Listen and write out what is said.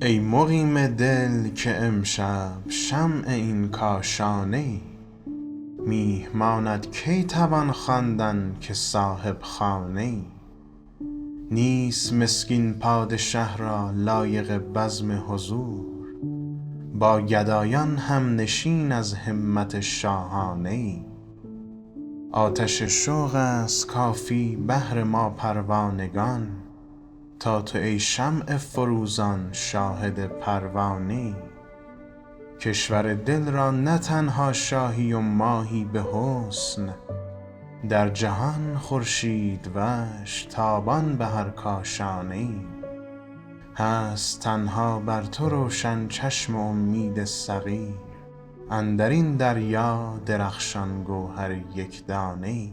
ای مقیم دل که امشب شمع این کاشانه ای، میهمانت کی توان خواندن که صاحب خانه ای. نیست مسکین پادشه را لایق بزم حضور، با گدایان همنشین از همت شاهانه ای. آتش شوق است کافی بهر ما پروانگان، تا تو ای شمع فروزان شاهد پروانه ای. کشور دل را نه تنها شاهی و ماهی به حسن، در جهان خورشیدوش تابان به هر کاشانه ای. هست تنها بر تو روشن چشم امید صغیر، اندرین دریا درخشان گوهر یک دانه ای.